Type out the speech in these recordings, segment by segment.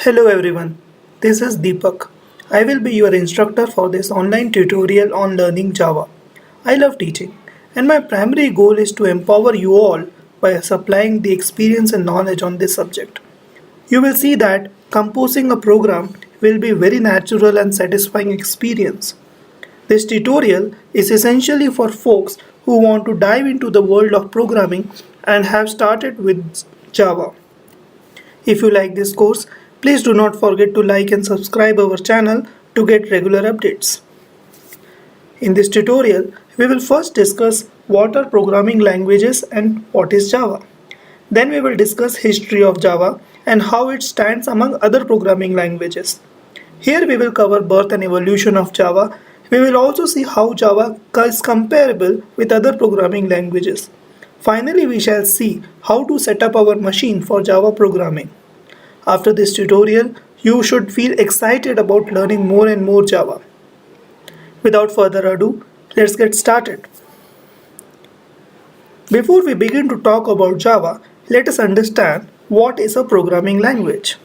Hello everyone, this is Deepak. I will be your instructor for this online tutorial on learning Java. I love teaching, and my primary goal is to empower you all by supplying the experience and knowledge on this subject. You will see that composing a program will be very natural and satisfying experience. This tutorial is essentially for folks who want to dive into the world of programming and have started with Java. If you like this course, please do not forget to like and subscribe our channel to get regular updates. In this tutorial, we will first discuss what are programming languages and what is Java. Then we will discuss history of Java and how it stands among other programming languages. Here we will cover birth and evolution of Java. We will also see how Java is comparable with other programming languages. Finally, we shall see how to set up our machine for Java programming. After this tutorial, you should feel excited about learning more and more Java. Without further ado, let's get started. Before we begin to talk about Java, let us understand what is a programming language.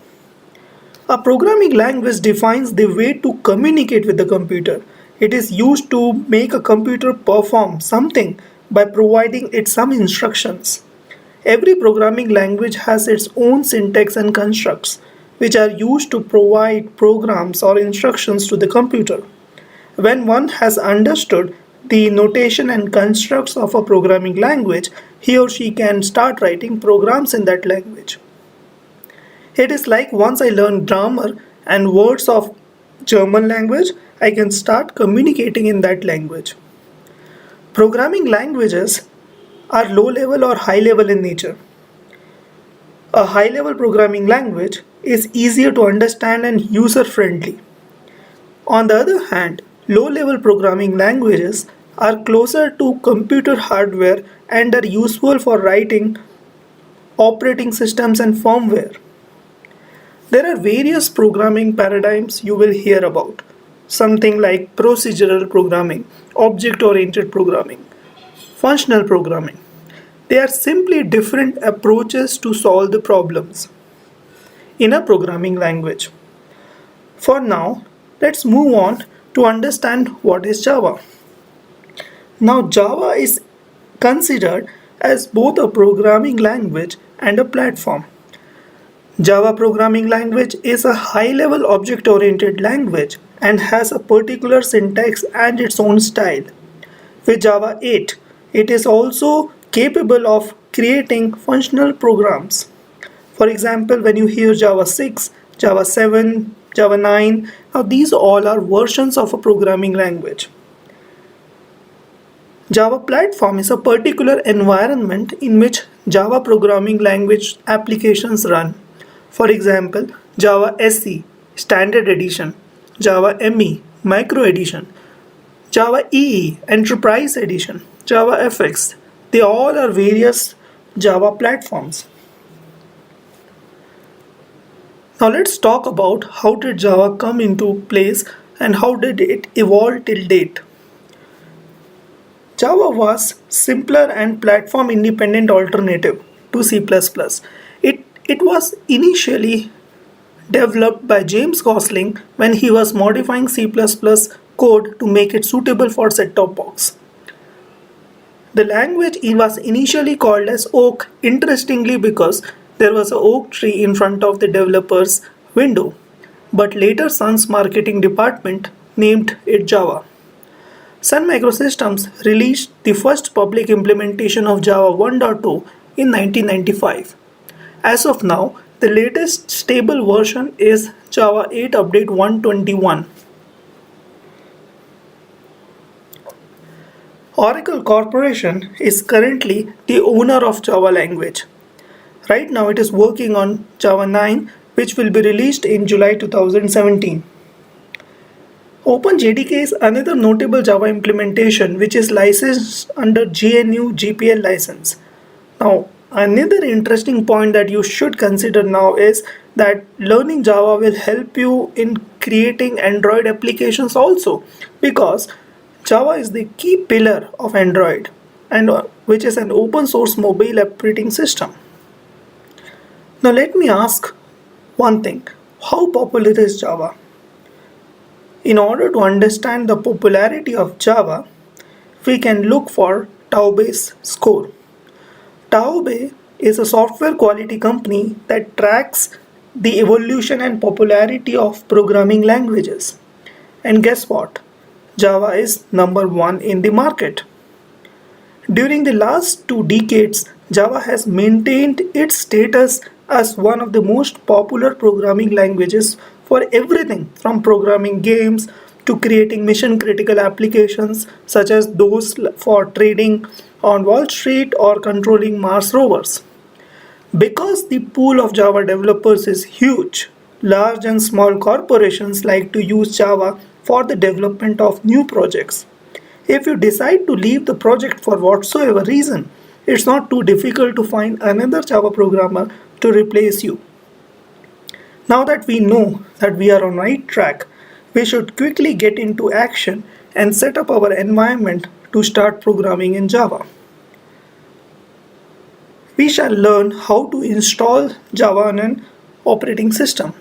A programming language defines the way to communicate with the computer. It is used to make a computer perform something by providing it some instructions. Every programming language has its own syntax and constructs, which are used to provide programs or instructions to the computer. When one has understood the notation and constructs of a programming language, he or she can start writing programs in that language. It is like once I learn grammar and words of German language, I can start communicating in that language. Programming languages are low level or high level in nature. A high level programming language is easier to understand and user friendly. On the other hand, low level programming languages are closer to computer hardware and are useful for writing operating systems and firmware. There are various programming paradigms you will hear about, something like procedural programming, object oriented programming, functional programming. They are simply different approaches to solve the problems in a programming language. For now, let's move on to understand what is Java. Now, Java is considered as both a programming language and a platform. Java programming language is a high-level object-oriented language and has a particular syntax and its own style. With Java 8, it is also capable of creating functional programs. For example, when you hear Java 6, Java 7, Java 9, now these all are versions of a programming language. Java Platform is a particular environment in which Java programming language applications run. For example, Java SE, Standard Edition, Java ME, Micro Edition, Java EE, Enterprise Edition, Java FX. They all are various Java platforms. Now let's talk about how did Java come into place and how did it evolve till date. Java was simpler and platform independent alternative to C++. It was initially developed by James Gosling when he was modifying C++ code to make it suitable for set-top box. The language was initially called as Oak, interestingly because there was an oak tree in front of the developer's window, but later Sun's marketing department named it Java. Sun Microsystems released the first public implementation of Java 1.0 in 1995. As of now, the latest stable version is Java 8 Update 121. Oracle Corporation is currently the owner of Java language. Right now it is working on Java 9, which will be released in July 2017. OpenJDK is another notable Java implementation which is licensed under GNU GPL license. Now, another interesting point that you should consider now is that learning Java will help you in creating Android applications also, because Java is the key pillar of Android and which is an open source mobile operating system. Now let me ask one thing. How popular is Java? In order to understand the popularity of Java, we can look for Taube's score. Taube is a software quality company that tracks the evolution and popularity of programming languages. And guess what? Java is number one in the market. During the last 2 decades, Java has maintained its status as one of the most popular programming languages for everything from programming games to creating mission critical applications such as those for trading on Wall Street or controlling Mars rovers. Because the pool of Java developers is huge, large and small corporations like to use Java for the development of new projects. If you decide to leave the project for whatsoever reason, it's not too difficult to find another Java programmer to replace you. Now that we know that we are on right track, we should quickly get into action and set up our environment to start programming in Java. We shall learn how to install Java on an operating system.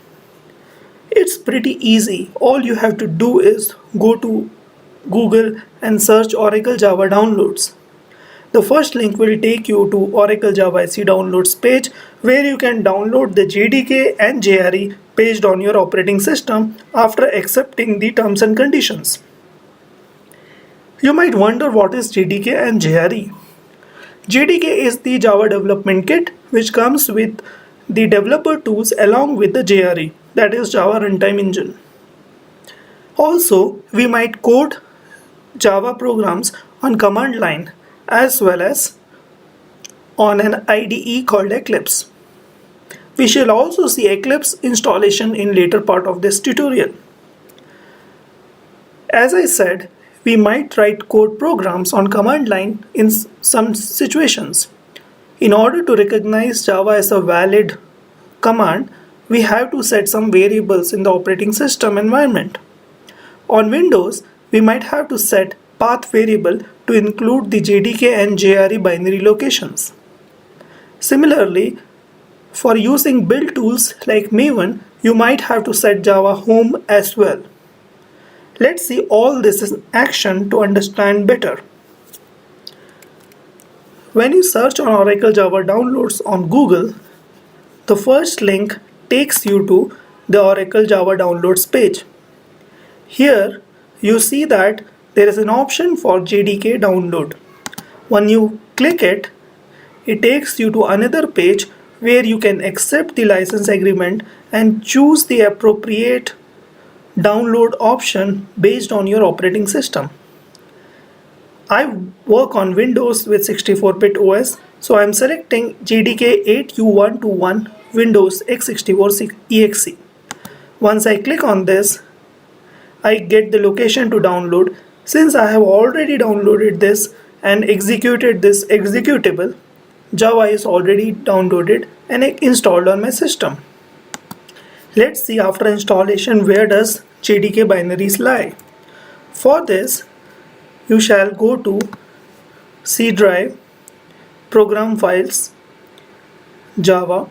It's pretty easy. All you have to do is go to Google and search Oracle Java downloads. The first link will take you to Oracle Java SE downloads page where you can download the JDK and JRE based on your operating system after accepting the terms and conditions. You might wonder what is JDK and JRE. JDK is the Java development kit which comes with the developer tools along with the JRE, that is Java Runtime Engine. Also, we might code Java programs on command line as well as on an IDE called Eclipse. We shall also see Eclipse installation in later part of this tutorial. As I said, we might write code programs on command line in some situations. In order to recognize Java as a valid command, we have to set some variables in the operating system environment. On Windows, we might have to set path variable to include the JDK and JRE binary locations. Similarly, for using build tools like Maven, you might have to set Java home as well. Let's see all this in action to understand better. When you search on Oracle Java downloads on Google, the first link takes you to the Oracle Java downloads page. Here you see that there is an option for JDK download. When you click it, it takes you to another page where you can accept the license agreement and choose the appropriate download option based on your operating system. I work on Windows with 64-bit OS, so I am selecting JDK 8U121 Windows x64 exe. Once I click on this, I get the location to download. Since I have already downloaded this and executed this executable, Java is already downloaded and installed on my system. Let's see after installation where does JDK binaries lie. For this, you shall go to C drive, program files, Java,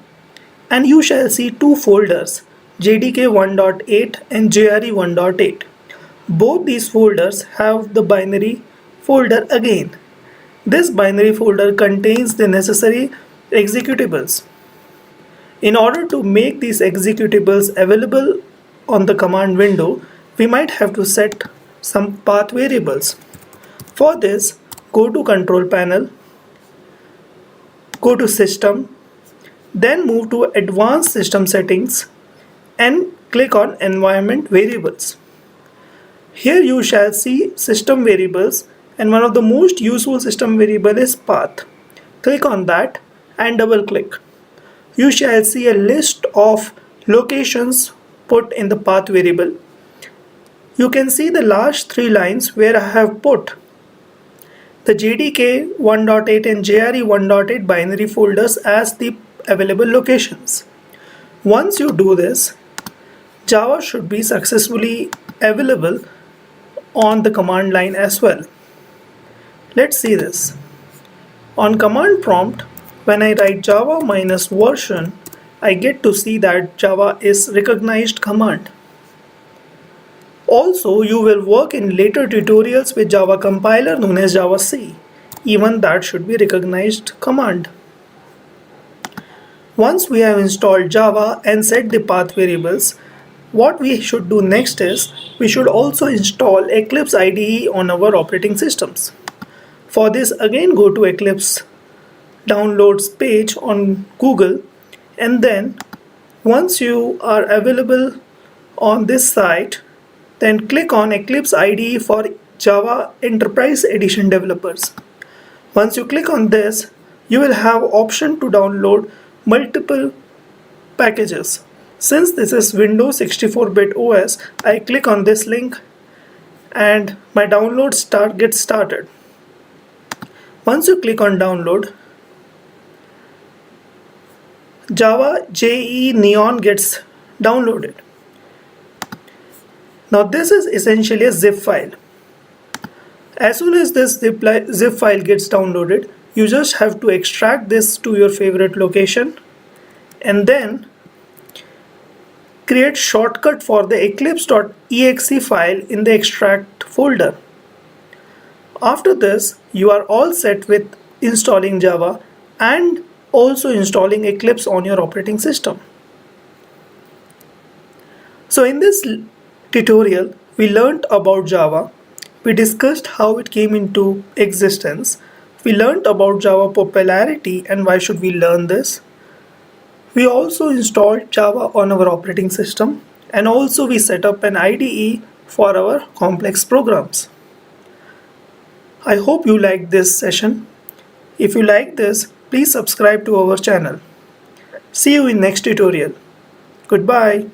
and you shall see two folders, JDK 1.8 and JRE 1.8. Both these folders have the binary folder again. This binary folder contains the necessary executables. In order to make these executables available on the command window, we might have to set some path variables. For this, go to Control Panel, go to System, then move to Advanced System Settings and click on Environment Variables. Here you shall see system variables, and one of the most useful system variable is path. Click on that and double click. You shall see a list of locations put in the path variable. You can see the last 3 lines where I have put the JDK 1.8 and JRE 1.8 binary folders as the available locations. Once you do this, Java should be successfully available on the command line as well. Let's see this. On command prompt, when I write Java minus version I get to see that Java is recognized command. Also, you will work in later tutorials with Java compiler known as Javac. Even that should be recognized command. Once we have installed Java and set the path variables, what we should do next is we should also install Eclipse IDE on our operating systems. For this, again go to Eclipse downloads page on Google, and then once you are available on this site, then click on Eclipse IDE for Java Enterprise Edition developers. Once you click on this, you will have option to download multiple packages. Since this is Windows 64-bit OS, I click on this link and my download gets started. Once you click on download, Java JE Neon gets downloaded. Now this is essentially a zip file. As soon as this zip file gets downloaded, you just have to extract this to your favorite location and then create shortcut for the eclipse.exe file in the extract folder. After this, you are all set with installing Java and also installing Eclipse on your operating system. So in this tutorial, we learned about Java. We discussed how it came into existence. We learned about Java popularity and why should we learn this. We also installed Java on our operating system, and also we set up an IDE for our complex programs. I hope you liked this session. If you like this, please subscribe to our channel. See you in next tutorial. Goodbye.